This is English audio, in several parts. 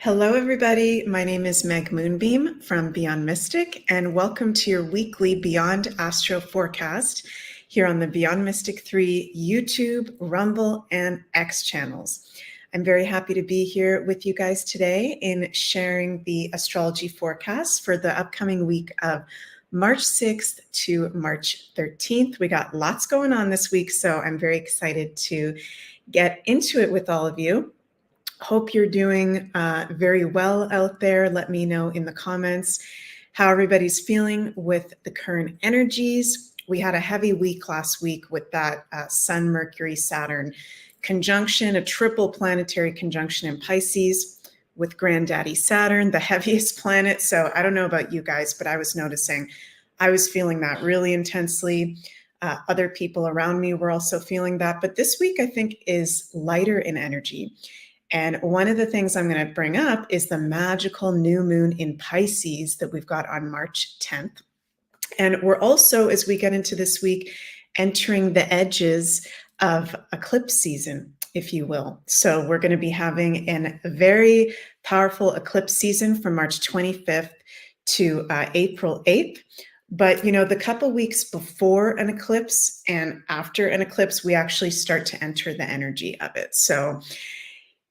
Hello, everybody. My name is Meg Moonbeam from Beyond Mystic, and welcome to your weekly Beyond Astro forecast here on the Beyond Mystic 3 YouTube, Rumble, and X channels. I'm very happy to be here with you guys today in sharing the astrology forecast for the upcoming week of March 6th to March 13th. We got lots going on this week, so I'm very excited to get into it with all of you. Hope you're doing very well out there. Let me know in the comments how everybody's feeling with the current energies. We had a heavy week last week with that Sun, Mercury, Saturn conjunction, a triple planetary conjunction in Pisces with Granddaddy Saturn, the heaviest planet. So I don't know about you guys, but I was noticing I was feeling that really intensely. Other people around me were also feeling that. But this week, I think, is lighter in energy. And one of the things I'm going to bring up is the magical new moon in Pisces that we've got on March 10th. And we're also, as we get into this week, entering the edges of eclipse season, if you will. So we're going to be having a very powerful eclipse season from March 25th to April 8th. But, you know, the couple weeks before an eclipse and after an eclipse, we actually start to enter the energy of it. So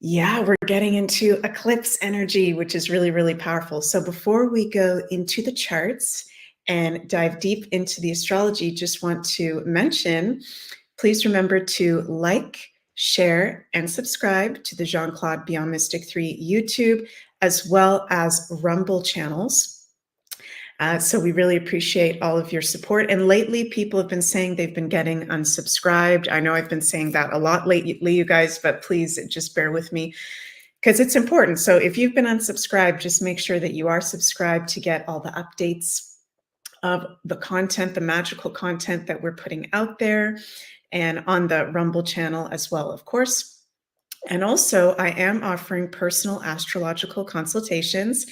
yeah, we're getting into eclipse energy, which is really, really powerful. So before we go into the charts and dive deep into the astrology, just want to mention, please remember to like, share, and subscribe to the Jean-Claude Beyond Mystic 3 YouTube, as well as Rumble channels. So we really appreciate all of your support. And lately, people have been saying they've been getting unsubscribed. I know I've been saying that a lot lately, you guys, but please just bear with me because it's important. So if you've been unsubscribed, just make sure that you are subscribed to get all the updates of the content, the magical content that we're putting out there, and on the Rumble channel as well, of course. And also, I am offering personal astrological consultations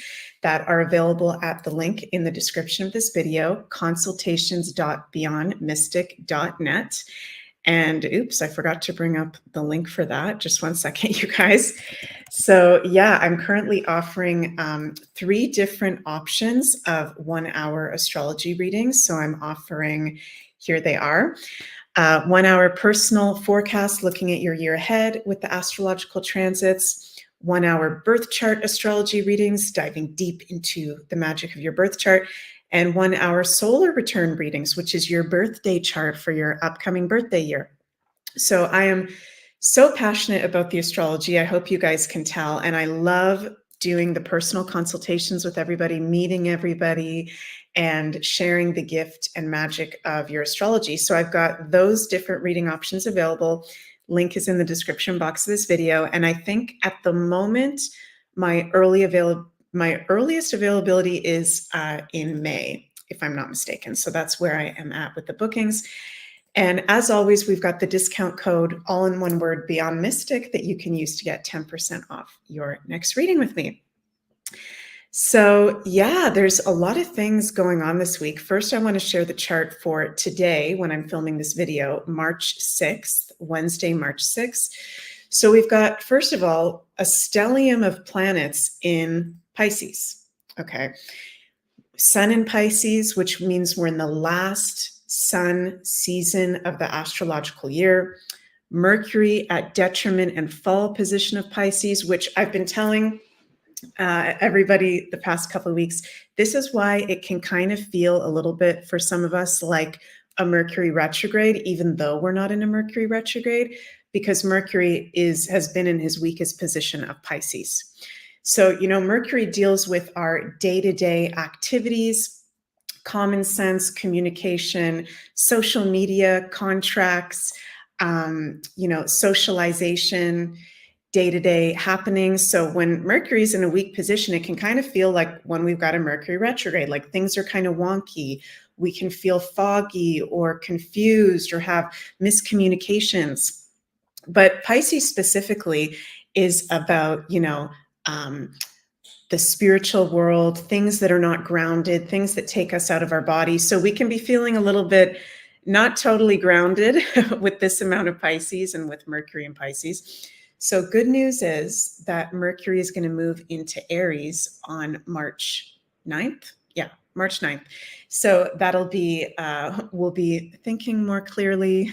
that are available at the link in the description of this video, consultations.beyondmystic.net. And oops, I forgot to bring up the link for that. Just one second, you guys. So yeah, I'm currently offering 3 different options of 1-hour astrology readings. So I'm offering, here they are. 1-hour personal forecast looking at your year ahead with the astrological transits, 1-hour birth chart astrology readings, diving deep into the magic of your birth chart, and 1-hour solar return readings, which is your birthday chart for your upcoming birthday year. So I am so passionate about the astrology. I hope you guys can tell. And I love doing the personal consultations with everybody, meeting everybody, and sharing the gift and magic of your astrology. So I've got those different reading options available. Link is in the description box of this video. And I think at the moment, my earliest availability is in May, if I'm not mistaken. So that's where I am at with the bookings. And as always, we've got the discount code, all in one word, Beyond Mystic, that you can use to get 10% off your next reading with me. So yeah, there's a lot of things going on this week. First, I want to share the chart for today when I'm filming this video, March 6th, Wednesday, March 6th. So we've got, first of all, a stellium of planets in Pisces. Okay. Sun in Pisces, which means we're in the last sun season of the astrological year. Mercury at detriment and fall position of Pisces, which I've been telling everybody the past couple of weeks. This is why it can kind of feel a little bit for some of us like a Mercury retrograde, even though we're not in a Mercury retrograde, because Mercury has been in his weakest position of Pisces. So, you know, Mercury deals with our day-to-day activities, common sense, communication, social media, contracts, you know, socialization, day-to-day happenings. So when Mercury's in a weak position, it can kind of feel like when we've got a Mercury retrograde, like things are kind of wonky. We can feel foggy or confused or have miscommunications. But Pisces specifically is about, you know, the spiritual world, things that are not grounded, things that take us out of our body. So we can be feeling a little bit not totally grounded with this amount of Pisces and with Mercury and Pisces. So good news is that Mercury is going to move into Aries on March 9th. Yeah, March 9th. So that'll be, we'll be thinking more clearly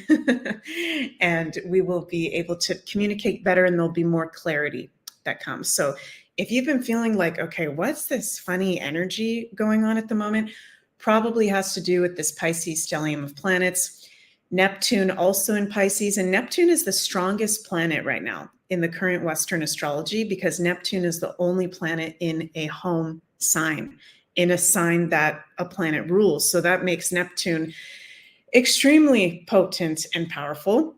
and we will be able to communicate better, and there'll be more clarity that comes. So if you've been feeling like, okay, what's this funny energy going on at the moment? Probably has to do with this Pisces stellium of planets. Neptune also in Pisces, and Neptune is the strongest planet right now in the current Western astrology because Neptune is the only planet in a home sign, in a sign that a planet rules. So that makes Neptune extremely potent and powerful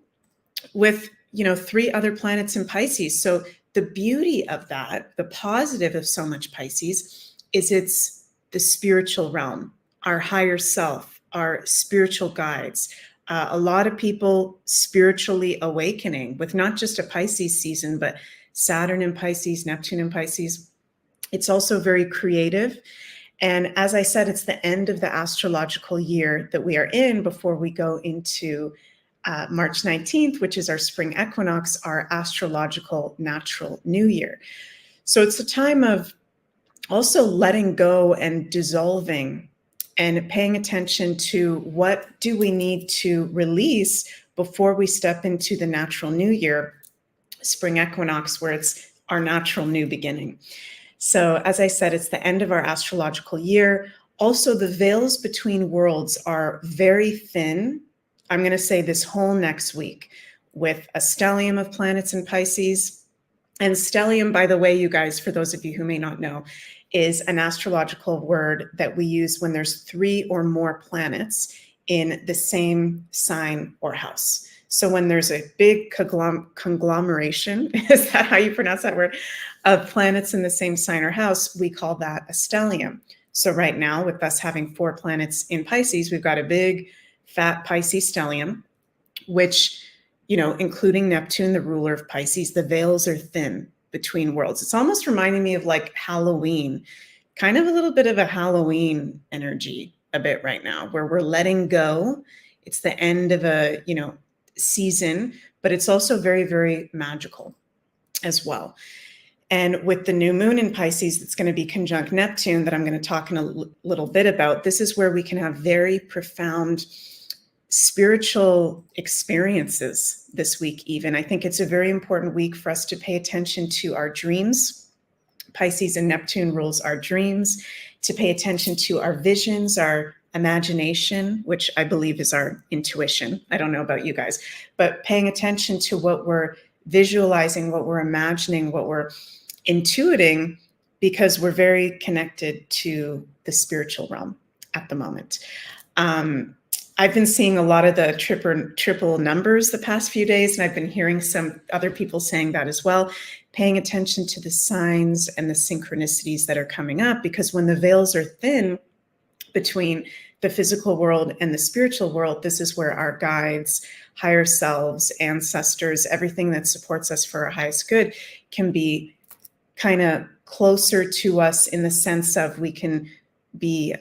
with, 3 other planets in Pisces. So the beauty of that, the positive of so much Pisces, is it's the spiritual realm, our higher self, our spiritual guides. A lot of people spiritually awakening with not just a Pisces season, but Saturn in Pisces, Neptune in Pisces. It's also very creative. And as I said, it's the end of the astrological year that we are in before we go into March 19th, which is our spring equinox, our astrological natural new year. So it's a time of also letting go and dissolving and paying attention to what do we need to release before we step into the natural new year, spring equinox, where it's our natural new beginning. So as I said, it's the end of our astrological year. Also, the veils between worlds are very thin. I'm going to say this whole next week with a stellium of planets in Pisces. And stellium, by the way, you guys, for those of you who may not know, is an astrological word that we use when there's 3 or more planets in the same sign or house. So when there's a big conglomeration, is that how you pronounce that word, of planets in the same sign or house, we call that a stellium. So right now, with us having 4 planets in Pisces, we've got a big, fat Pisces stellium, which, including Neptune, the ruler of Pisces, the veils are thin between worlds. It's almost reminding me of like Halloween, kind of a little bit of a Halloween energy a bit right now, where we're letting go. It's the end of a, season, but it's also very, very magical as well. And with the new moon in Pisces, that's going to be conjunct Neptune, that I'm going to talk in a little bit about, this is where we can have very profound spiritual experiences this week even. I think it's a very important week for us to pay attention to our dreams. Pisces and Neptune rules our dreams, to pay attention to our visions, our imagination, which I believe is our intuition. I don't know about you guys, but paying attention to what we're visualizing, what we're imagining, what we're intuiting, because we're very connected to the spiritual realm at the moment. I've been seeing a lot of the triple numbers the past few days, and I've been hearing some other people saying that as well, paying attention to the signs and the synchronicities that are coming up, because when the veils are thin between the physical world and the spiritual world, this is where our guides, higher selves, ancestors, everything that supports us for our highest good can be kind of closer to us, in the sense of we can be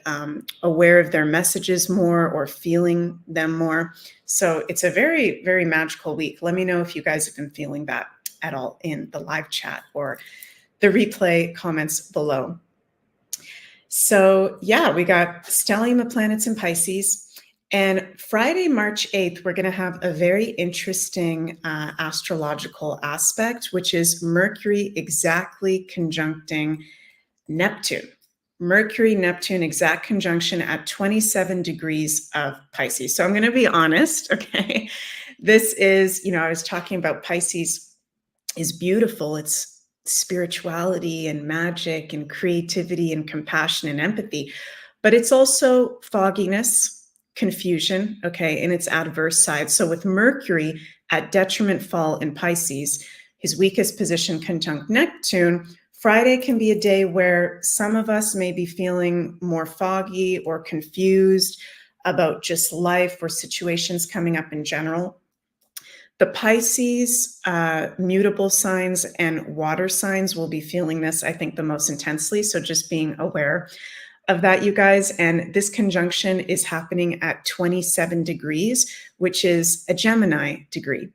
aware of their messages more or feeling them more. So it's a very, very magical week. Let me know if you guys have been feeling that at all in the live chat or the replay comments below. So yeah, we got stellium of planets in Pisces. And Friday, March 8th, we're going to have a very interesting astrological aspect, which is Mercury exactly conjuncting Neptune. Mercury, Neptune, exact conjunction at 27 degrees of Pisces. So I'm going to be honest, okay? This is, I was talking about Pisces is beautiful. It's spirituality and magic and creativity and compassion and empathy, but it's also fogginess, confusion, okay, in its adverse side. So with Mercury at detriment fall in Pisces, his weakest position conjunct Neptune, Friday can be a day where some of us may be feeling more foggy or confused about just life or situations coming up in general. The Pisces mutable signs and water signs will be feeling this, I think, the most intensely. So just being aware of that, you guys. And this conjunction is happening at 27 degrees, which is a Gemini degree.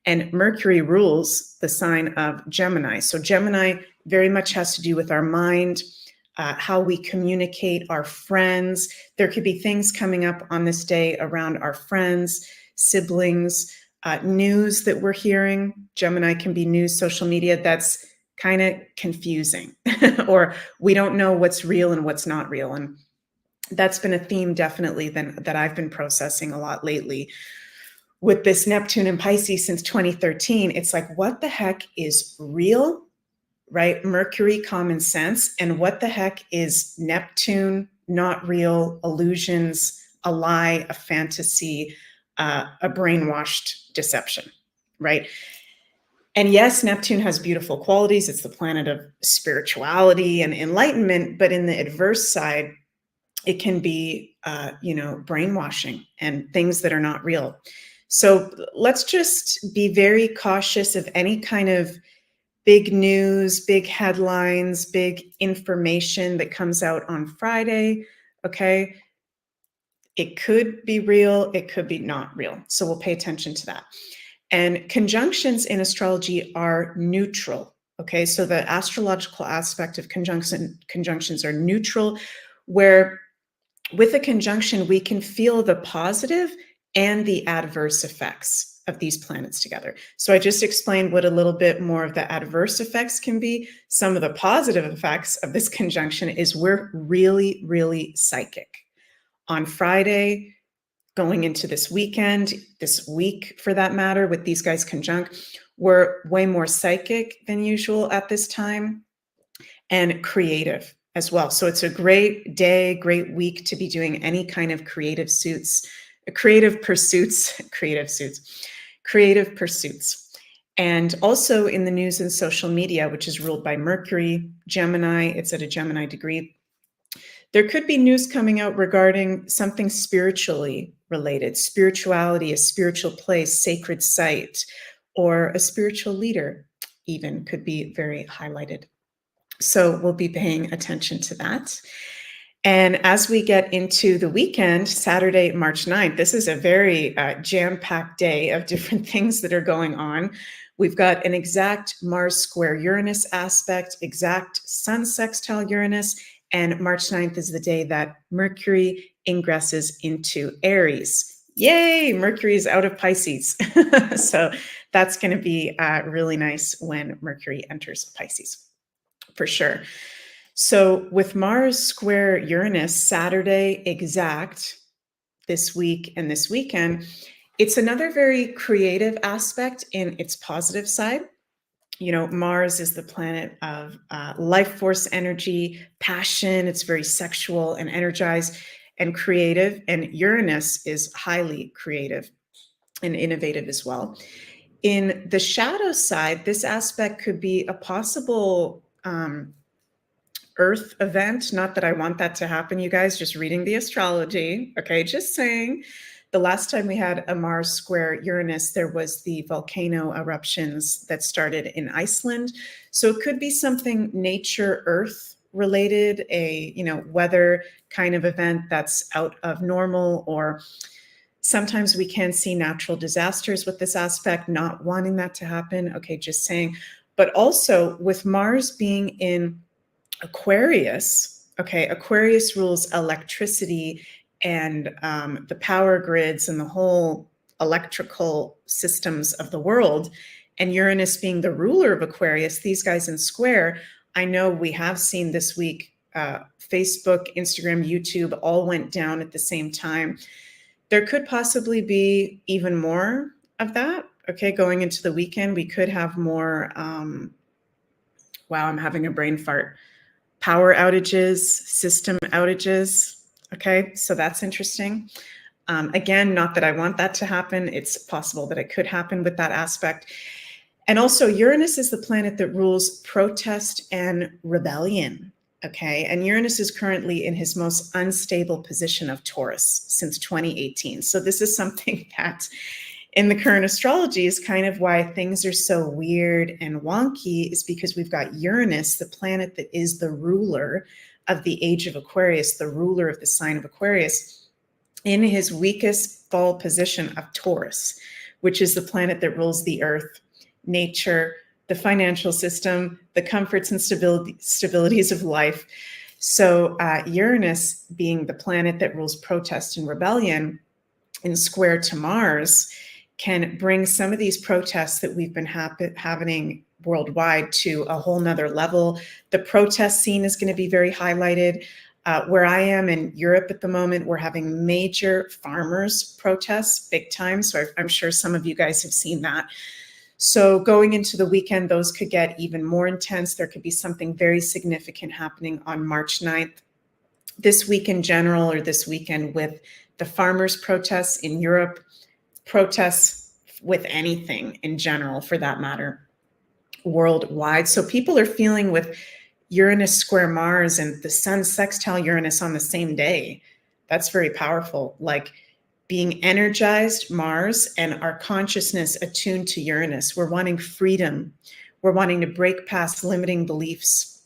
And Mercury rules the sign of Gemini. So Gemini very much has to do with our mind, how we communicate, our friends. There could be things coming up on this day around our friends, siblings, news that we're hearing. Gemini can be news, social media that's kind of confusing, or we don't know what's real and what's not real. And that's been a theme definitely that I've been processing a lot lately. With this Neptune and Pisces since 2013, it's like, what the heck is real, right? Mercury, common sense. And what the heck is Neptune, not real, illusions, a lie, a fantasy, a brainwashed deception, right? And yes, Neptune has beautiful qualities. It's the planet of spirituality and enlightenment, but in the adverse side, it can be, brainwashing and things that are not real. So let's just be very cautious of any kind of big news, big headlines, big information that comes out on Friday. Okay. It could be real, it could be not real. So we'll pay attention to that. And conjunctions in astrology are neutral. Okay. So the astrological aspect of conjunctions are neutral, where with a conjunction, we can feel the positive and the adverse effects of these planets together. So I just explained what a little bit more of the adverse effects can be. Some of the positive effects of this conjunction is we're really, really psychic. On Friday, going into this weekend, this week for that matter, with these guys conjunct, we're way more psychic than usual at this time, and creative as well. So it's a great day, great week to be doing any kind of creative pursuits. And also in the news and social media, which is ruled by Mercury, Gemini, it's at a Gemini degree. There could be news coming out regarding something spiritually related, spirituality, a spiritual place, sacred site, or a spiritual leader even could be very highlighted. So we'll be paying attention to that. And as we get into the weekend, Saturday, March 9th, this is a very jam-packed day of different things that are going on. We've got an exact Mars square Uranus aspect, exact Sun sextile Uranus, and March 9th is the day that Mercury ingresses into Aries. Yay, Mercury is out of Pisces. So that's going to be really nice when Mercury enters Pisces, for sure. So with Mars square Uranus, Saturday exact this week and this weekend, it's another very creative aspect in its positive side. You know, Mars is the planet of life force energy, passion. It's very sexual and energized and creative. And Uranus is highly creative and innovative as well. In the shadow side, this aspect could be a possible Earth event. Not that I want that to happen, you guys, just reading the astrology. Okay, just saying. The last time we had a Mars square Uranus, there was the volcano eruptions that started in Iceland. So it could be something nature, Earth related, a weather kind of event that's out of normal, or sometimes we can see natural disasters with this aspect, not wanting that to happen. Okay, just saying. But also with Mars being in Aquarius, okay, Aquarius rules electricity and the power grids and the whole electrical systems of the world. And Uranus being the ruler of Aquarius, these guys in square, I know we have seen this week, Facebook, Instagram, YouTube all went down at the same time. There could possibly be even more of that. Okay, going into the weekend, we could have more, wow, I'm having a brain fart. Power outages, system outages. Okay, so that's interesting. Again, not that I want that to happen. It's possible that it could happen with that aspect. And also Uranus is the planet that rules protest and rebellion. Okay, and Uranus is currently in his most unstable position of Taurus since 2018. So this is something that in the current astrology is kind of why things are so weird and wonky, is because we've got Uranus, the planet that is the ruler of the age of Aquarius, the ruler of the sign of Aquarius, in his weakest fall position of Taurus, which is the planet that rules the earth, nature, the financial system, the comforts and stabilities of life. So Uranus, being the planet that rules protest and rebellion in square to Mars, can bring some of these protests that we've been happening worldwide to a whole nother level. The protest scene is going to be very highlighted. Where I am in Europe at the moment, we're having major farmers protests, big time. So I'm sure some of you guys have seen that. So going into the weekend, those could get even more intense. There could be something very significant happening on March 9th. This week in general, or this weekend with the farmers protests in Europe, protests with anything in general, for that matter, worldwide. So people are feeling with Uranus square Mars and the sun sextile Uranus on the same day. That's very powerful. Like being energized, Mars, and our consciousness attuned to Uranus. We're wanting freedom. We're wanting to break past limiting beliefs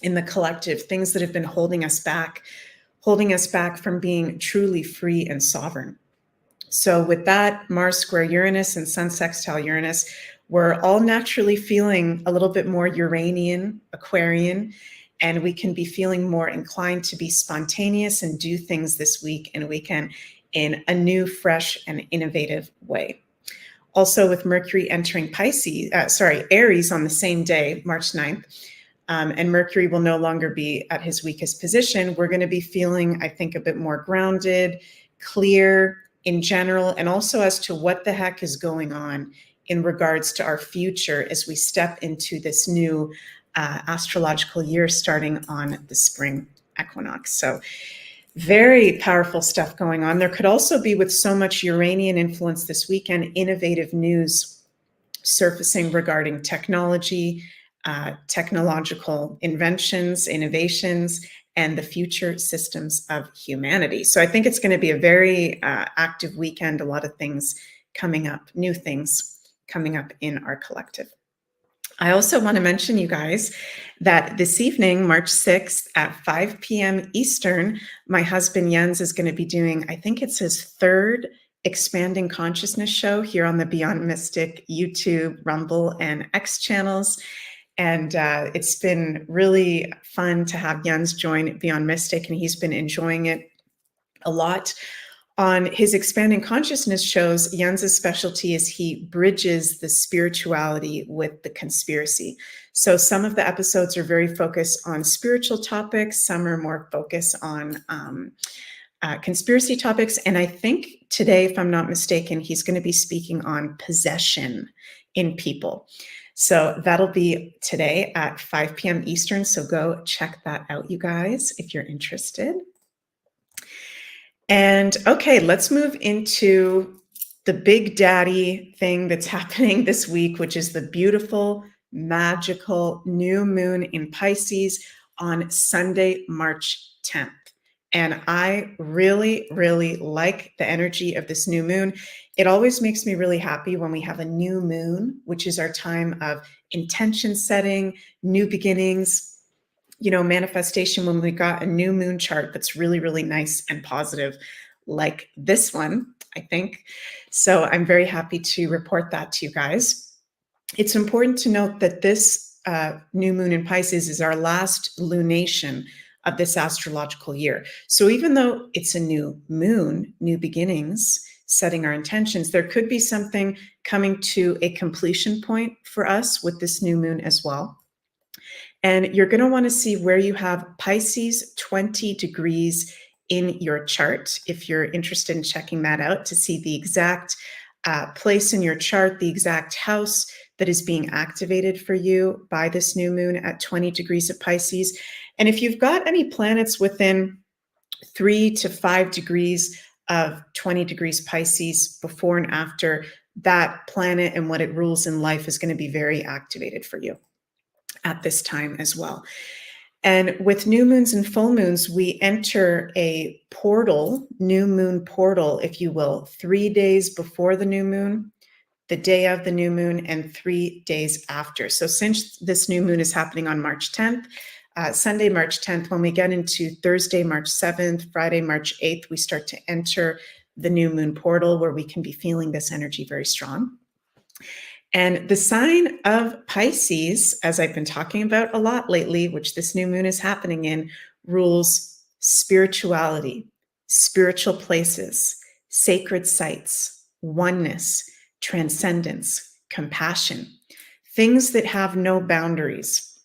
in the collective, things that have been holding us back from being truly free and sovereign. So with that, Mars square Uranus and sun sextile Uranus, we're all naturally feeling a little bit more Uranian, Aquarian, and we can be feeling more inclined to be spontaneous and do things this week and weekend in a new, fresh, and innovative way. Also with Mercury entering Aries on the same day, March 9th, and Mercury will no longer be at his weakest position, we're going to be feeling, I think, a bit more grounded, clear in general, and also as to what the heck is going on in regards to our future as we step into this new astrological year starting on the spring equinox. So very powerful stuff going on. There could also be, with so much Uranian influence this weekend, innovative news surfacing regarding technology, technological inventions, innovations, and the future systems of humanity. So I think it's going to be a very active weekend, a lot of things coming up, new things coming up in our collective. I also want to mention, you guys, that this evening, March 6th at 5 p.m. Eastern, my husband Jens is going to be doing, I think it's his third Expanding Consciousness show here on the Beyond Mystic YouTube, Rumble, and X channels. And it's been really fun to have Jens join Beyond Mystic, and he's been enjoying it a lot. On his Expanding Consciousness shows, Jens's specialty is he bridges the spirituality with the conspiracy. So some of the episodes are very focused on spiritual topics. Some are more focused on conspiracy topics. And I think today, if I'm not mistaken, he's going to be speaking on possession in people. So that'll be today at 5 p.m. Eastern. So go check that out, you guys, if you're interested. And okay, let's move into the big daddy thing that's happening this week, which is the beautiful, magical new moon in Pisces on Sunday, March 10th. And I really, really like the energy of this new moon. It always makes me really happy when we have a new moon, which is our time of intention setting, new beginnings, manifestation, when we got a new moon chart that's really, really nice and positive, like this one, I think. So I'm very happy to report that to you guys. It's important to note that this new moon in Pisces is our last lunation of this astrological year. So even though it's a new moon, new beginnings, setting our intentions, there could be something coming to a completion point for us with this new moon as well. And you're going to want to see where you have Pisces 20 degrees in your chart, if you're interested in checking that out, to see the exact place in your chart, the exact house that is being activated for you by this new moon at 20 degrees of Pisces. And if you've got any planets within 3 to 5 degrees of 20 degrees Pisces before and after, that planet and what it rules in life is going to be very activated for you at this time as well. And with new moons and full moons, we enter a portal, new moon portal, if you will, 3 days before the new moon, the day of the new moon, and 3 days after. So since this new moon is happening on March 10th, Sunday, March 10th, when we get into Thursday, March 7th, Friday, March 8th, we start to enter the new moon portal where we can be feeling this energy very strong. And the sign of Pisces, as I've been talking about a lot lately, which this new moon is happening in, rules spirituality, spiritual places, sacred sites, oneness, transcendence, compassion, things that have no boundaries,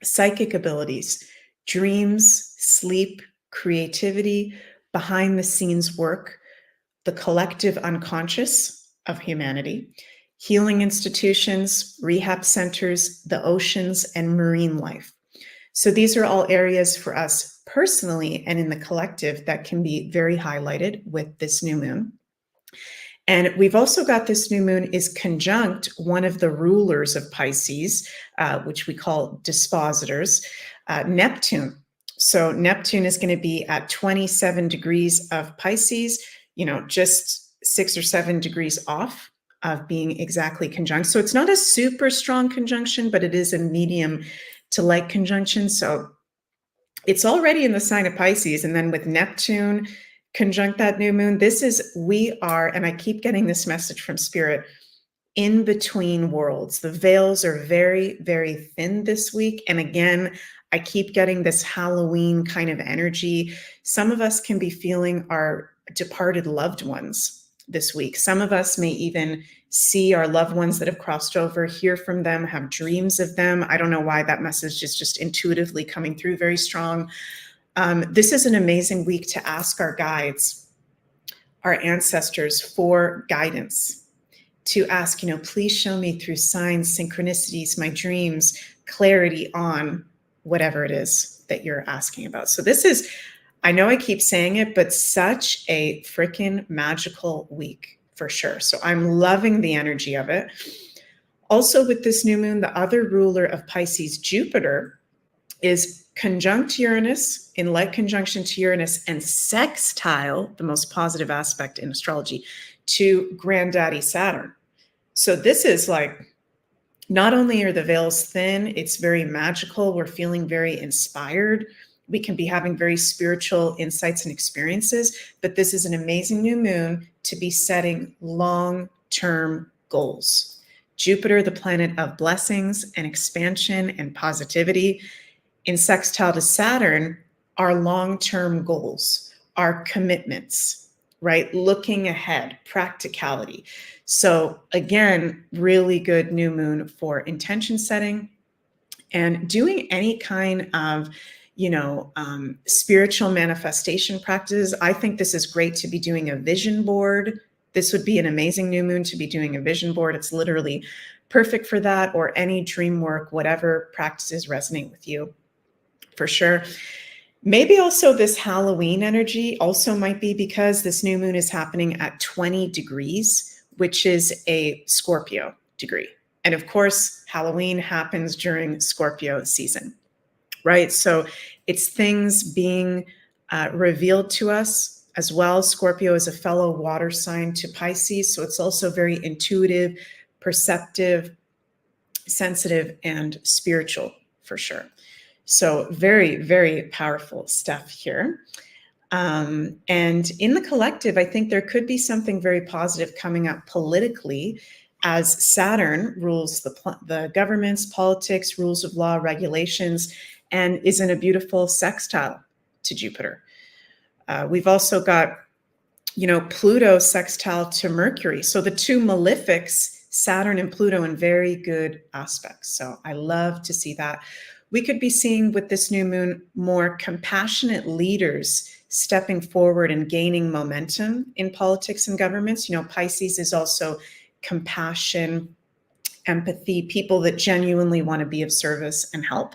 psychic abilities, dreams, sleep, creativity, behind the scenes work, the collective unconscious of humanity, healing institutions, rehab centers, the oceans, and marine life. So these are all areas for us personally and in the collective that can be very highlighted with this new moon. And we've also got this new moon is conjunct one of the rulers of Pisces, which we call dispositors, Neptune. So Neptune is going to be at 27 degrees of Pisces, just 6 or 7 degrees off of being exactly conjunct. So it's not a super strong conjunction, but it is a medium to light conjunction. So it's already in the sign of Pisces. And then with Neptune conjunct that new moon, we are, and I keep getting this message from Spirit, in between worlds. The veils are very, very thin this week. And again, I keep getting this Halloween kind of energy. Some of us can be feeling our departed loved ones this week. Some of us may even see our loved ones that have crossed over, hear from them, have dreams of them. I don't know why that message is just intuitively coming through very strong. This is an amazing week to ask our guides, our ancestors, for guidance, to ask, please show me through signs, synchronicities, my dreams, clarity on whatever it is that you're asking about. So this is, I know I keep saying it, but such a freaking magical week for sure. So I'm loving the energy of it. Also with this new moon, the other ruler of Pisces, Jupiter, is conjunct Uranus, in light conjunction to Uranus, and sextile, the most positive aspect in astrology, to granddaddy Saturn. So this is like, not only are the veils thin, it's very magical. We're feeling very inspired. We can be having very spiritual insights and experiences, but this is an amazing new moon to be setting long-term goals. Jupiter, the planet of blessings and expansion and positivity, in sextile to Saturn, are long-term goals, our commitments, right? Looking ahead, practicality. So again, really good new moon for intention setting and doing any kind of, spiritual manifestation practices. I think this is great to be doing a vision board. This would be an amazing new moon to be doing a vision board. It's literally perfect for that, or any dream work, whatever practices resonate with you, for sure. Maybe also this Halloween energy also might be because this new moon is happening at 20 degrees, which is a Scorpio degree. And of course, Halloween happens during Scorpio season, right? So it's things being revealed to us as well. Scorpio is a fellow water sign to Pisces. So it's also very intuitive, perceptive, sensitive, and spiritual for sure. So very, very powerful stuff here. And in the collective, I think there could be something very positive coming up politically as Saturn rules the governments, politics, rules of law, regulations, and is in a beautiful sextile to Jupiter. We've also got, Pluto sextile to Mercury. So the two malefics, Saturn and Pluto, in very good aspects. So I love to see that. We could be seeing with this new moon more compassionate leaders stepping forward and gaining momentum in politics and governments. Pisces is also compassion, empathy, people that genuinely want to be of service and help.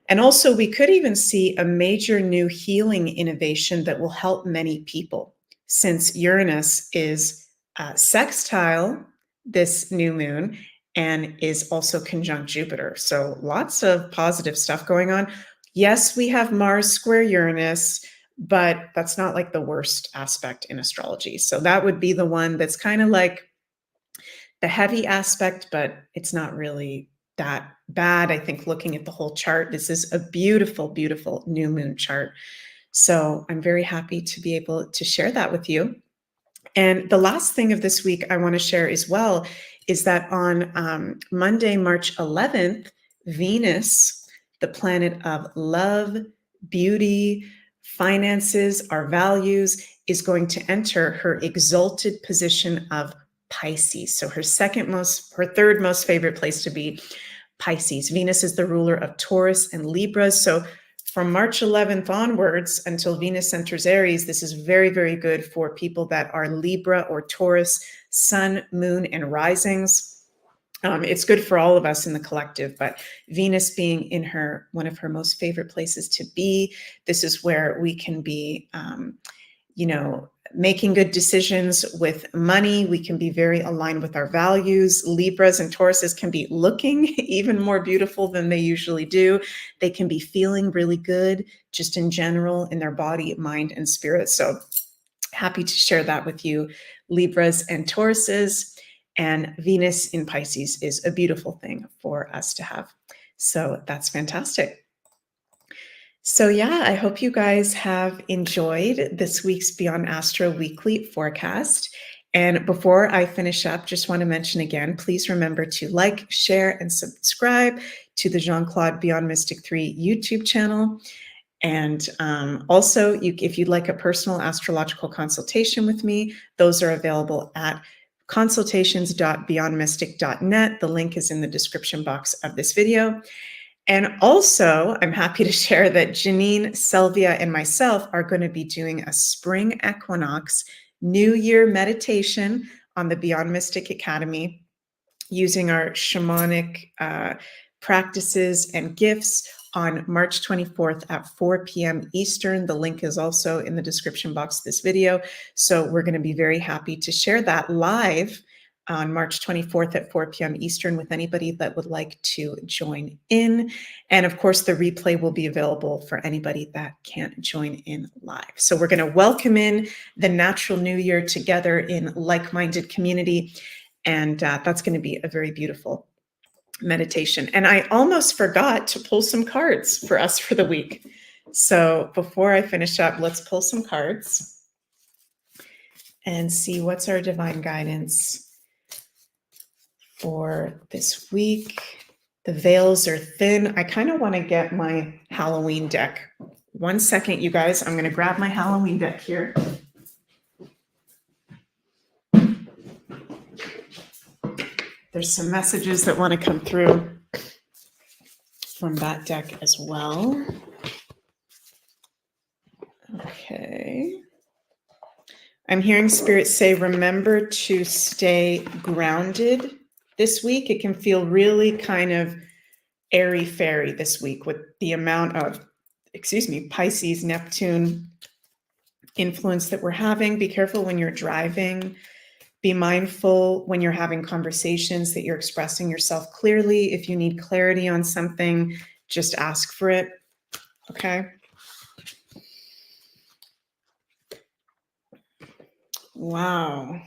And also we could even see a major new healing innovation that will help many people, since Uranus is sextile this new moon and is also conjunct Jupiter. So lots of positive stuff going on. Yes, we have Mars square Uranus, but that's not like the worst aspect in astrology. So that would be the one that's kind of like the heavy aspect, but it's not really that bad. I think looking at the whole chart, this is a beautiful, beautiful new moon chart. So I'm very happy to be able to share that with you. And the last thing of this week I want to share as well is that on Monday, March 11th, Venus, the planet of love, beauty, finances, our values, is going to enter her exalted position of Pisces. So her third most favorite place to be, Pisces. Venus is the ruler of Taurus and Libra. So from March 11th onwards until Venus enters Aries, this is very, very good for people that are Libra or Taurus, sun, moon, and risings. It's good for all of us in the collective, but Venus being in one of her most favorite places to be, this is where we can be, making good decisions with money. We can be very aligned with our values. Libras and Tauruses can be looking even more beautiful than they usually do. They can be feeling really good just in general in their body, mind, and spirit. So happy to share that with you, Libras and Tauruses. And Venus in Pisces is a beautiful thing for us to have. So that's fantastic. So yeah, I hope you guys have enjoyed this week's Beyond Astro weekly forecast. And before I finish up, just want to mention again, please remember to like, share, and subscribe to the Jean-Claude Beyond Mystic 3 YouTube channel. And also, if you'd like a personal astrological consultation with me, those are available at consultations.beyondmystic.net. The link is in the description box of this video. And also, I'm happy to share that Janine, Selvia, and myself are going to be doing a spring equinox New Year meditation on the Beyond Mystic Academy using our shamanic practices and gifts on March 24th at 4 p.m. Eastern. The link is also in the description box of this video. So we're going to be very happy to share that live on March 24th at 4 p.m. Eastern with anybody that would like to join in. And of course, the replay will be available for anybody that can't join in live. So we're going to welcome in the natural new year together in like-minded community. And that's going to be a very beautiful meditation. And I almost forgot to pull some cards for us for the week. So before I finish up, let's pull some cards and see what's our divine guidance for this week. The veils are thin. I kind of want to get my Halloween deck. 1 second, you guys. I'm going to grab my Halloween deck here. There's some messages that want to come through from that deck as well. Okay. I'm hearing Spirit say, remember to stay grounded this week. It can feel really kind of airy-fairy this week with the amount of, Pisces, Neptune influence that we're having. Be careful when you're driving. Be mindful when you're having conversations that you're expressing yourself clearly. If you need clarity on something, just ask for it. Okay. Wow.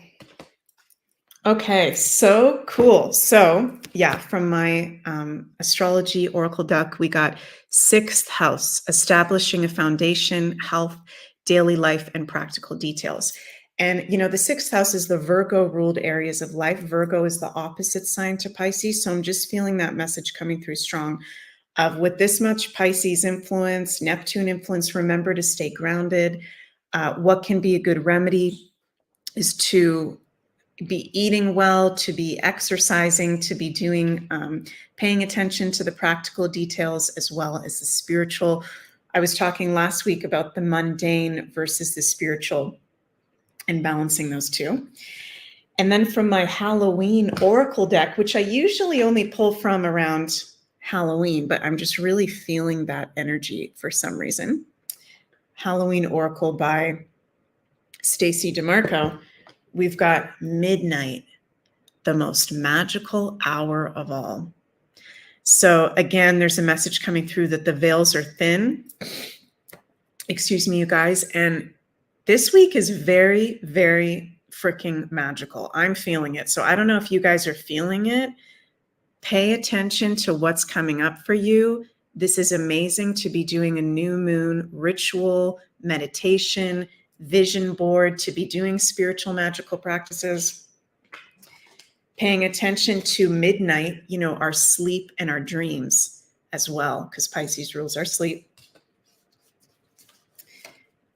Okay, so cool. So yeah, from my astrology oracle deck, we got 6th house, establishing a foundation, health, daily life, and practical details. And, the 6th house is the Virgo ruled areas of life. Virgo is the opposite sign to Pisces. So I'm just feeling that message coming through strong of with this much Pisces influence, Neptune influence, remember to stay grounded. What can be a good remedy is to be eating well, to be exercising, to be doing, paying attention to the practical details as well as the spiritual. I was talking last week about the mundane versus the spiritual and balancing those two. And then from my Halloween oracle deck, which I usually only pull from around Halloween, but I'm just really feeling that energy for some reason. Halloween oracle by Stacy DeMarco. We've got midnight, the most magical hour of all. So again, there's a message coming through that the veils are thin. Excuse me, you guys. And this week is very, very freaking magical. I'm feeling it. So I don't know if you guys are feeling it. Pay attention to what's coming up for you. This is amazing to be doing a new moon ritual, meditation, vision board, to be doing spiritual magical practices. Paying attention to midnight, our sleep and our dreams as well, because Pisces rules our sleep.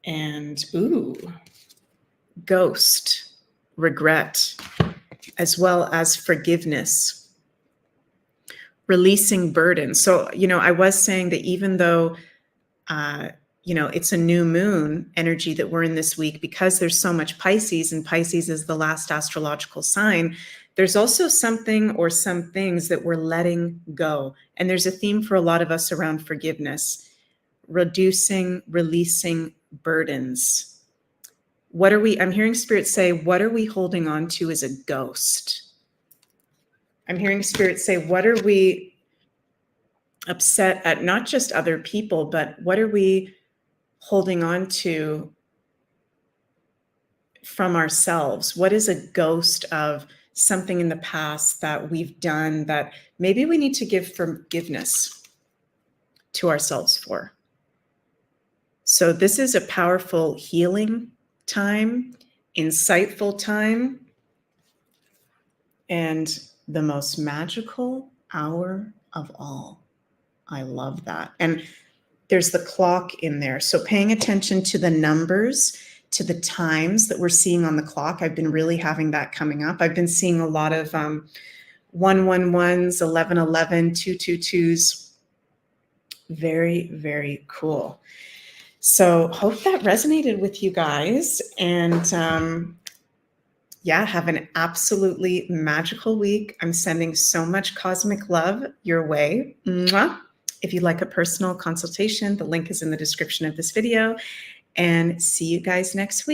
And ghost, regret, as well as forgiveness, releasing burden. So, I was saying that even though, it's a new moon energy that we're in this week, because there's so much Pisces, and Pisces is the last astrological sign, there's also something or some things that we're letting go. And there's a theme for a lot of us around forgiveness, reducing, releasing burdens. I'm hearing Spirit say, what are we holding on to as a ghost? I'm hearing Spirit say, what are we upset at, not just other people, but what are we holding on to from ourselves? What is a ghost of something in the past that we've done that maybe we need to give forgiveness to ourselves for? So this is a powerful healing time, insightful time, and the most magical hour of all. I love that. And there's the clock in there. So paying attention to the numbers, to the times that we're seeing on the clock. I've been really having that coming up. I've been seeing a lot of 111s, 1111, 222s. Very, very cool. So hope that resonated with you guys. And have an absolutely magical week. I'm sending so much cosmic love your way. Mwah. If you'd like a personal consultation, the link is in the description of this video. And see you guys next week.